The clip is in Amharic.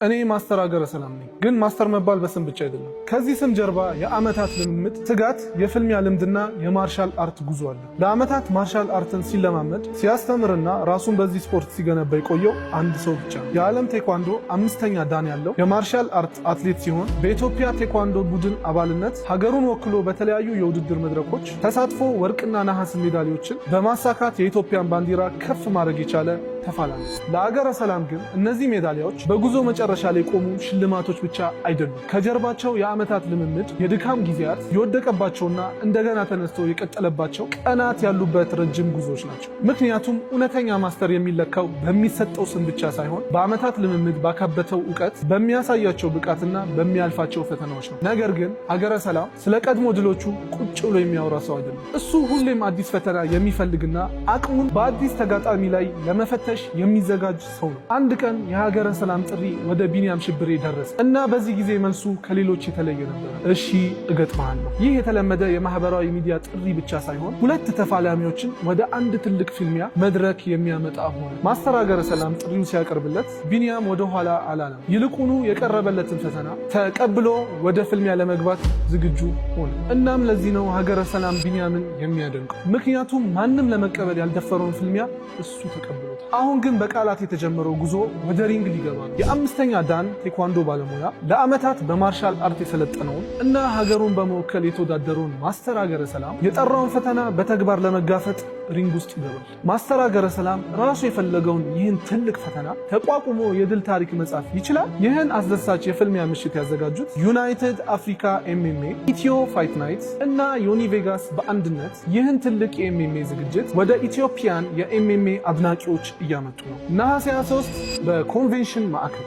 እኔ ማስተር አገረ ሰላም ነኝ። ግን ማስተር መባል በስም ብቻ አይደለም። ከዚህ ስም ጀርባ የዓመታት ልምምድ፣ ትጋት፣ የፍልሚያ ልምድና የማርሻል አርት ጉዞ አለ። ለዓመታት ማርሻል አርትን ሲለማመድ ሲያስተምርና ራሱን በዚህ ስፖርት ሲገነባ የቆየው አንድ ሰው ብቻ ነው። የዓለም ቴኳንዶ 5ኛ ዳን ያለው የማርሻል አርት አትሌት ሲሆን በኢትዮጵያ ቴኳንዶ ቡድን አባልነት ሀገሩን ወክሎ በተለያዩ የውድድር መድረኮች ተሳትፎ ወርቅና ነሐስ ሜዳሊያዎችን በማሳካት የኢትዮጵያን ባንዲራ ከፍ ማድረግ የቻለ ተፋላሚ። ለአገረ ሰላም ግን እነዚህ ሜዳሊያዎች በጉዞ መጨረሻ ላይ ቆሙ ሽልማቶች ብቻ አይደሉም። ከጀርባቸው የዓመታት ልምምድ፣ የድካም ጊዜያት፣ የወደቀባቸውና እንደገና ተነስቶ የቀጠለባቸው ቀናት ያሉበት ረጅም ጉዞዎች ናቸው። ምክንያቱም እውነተኛ ማስተር የሚለካው በሚሰጠው ስም ብቻ ሳይሆን በዓመታት ልምምድ ባካበተው እውቀት፣ በሚያሳያቸው ብቃትና በሚያልፋቸው ፈተናዎች ነው። ነገር ግን አገረ ሰላም ስለ ቀድሞ ድሎቹ ቁጭ ብሎ የሚያወራ ሰው አይደለም። እሱ ሁሌም አዲስ ፈተና የሚፈልግና አቅሙን በአዲስ ተጋጣሚ ላይ ለመፈተሽ የሚዘጋጅ ሰው ነው። አንድ ቀን የሀገረ ሰላም ጥሪ ወደ ቢኒያም ሽብሬ ደረሰ እና በዚህ ጊዜ መልሱ ከሌሎች የተለየ ነበር። እሺ እገጥምሃለሁ። ይህ የተለመደ የማህበራዊ ሚዲያ ጥሪ ብቻ ሳይሆን ሁለት ተፋላሚዎችን ወደ አንድ ትልቅ ፊልሚያ መድረክ የሚያመጣ ሆነ። ማስተር ሀገረ ሰላም ጥሪው ሲያቀርብለት ቢኒያም ወደ ኋላ አላለም። ይልቁኑ የቀረበለትን ፈተና ተቀብሎ ወደ ፍልሚያ ለመግባት ዝግጁ ሆነ። እናም ለዚህ ነው ሀገረ ሰላም ቢኒያምን የሚያደንቀው። ምክንያቱም ማንም ለመቀበል ያልደፈረውን ፍልሚያ እሱ ተቀብሎታል። አሁን ግን በቃላት የተጀመረው ጉዞ ወደ ሪንግ ሊገባ ነው። የ5ኛ ዳን ቴኳንዶ ባለሙያ ለዓመታት በማርሻል አርት የሰለጠነውን እና ሀገሩን በመወከል የተወዳደረውን ማስተር ሀገረ ሰላም የጠራውን ፈተና በተግባር ለመጋፈጥ ሪንግ ውስጥ ይገባል። ማስተር ሀገረ ሰላም ራሱ የፈለገውን ይህን ትልቅ ፈተና ተቋቁሞ የድል ታሪክ መጻፍ ይችላል? ይህን አስደሳች የፍልሚያ ምሽት ያዘጋጁት ዩናይትድ አፍሪካ ኤምኤምኤ፣ ኢትዮ ፋይት ናይት እና ዮኒ ቬጋስ በአንድነት ይህን ትልቅ የኤምኤምኤ ዝግጅት ወደ ኢትዮጵያን የኤምኤምኤ አድናቂዎች እያመጡ ነው። ነሐሴ 23 በኮንቬንሽን ማዕከል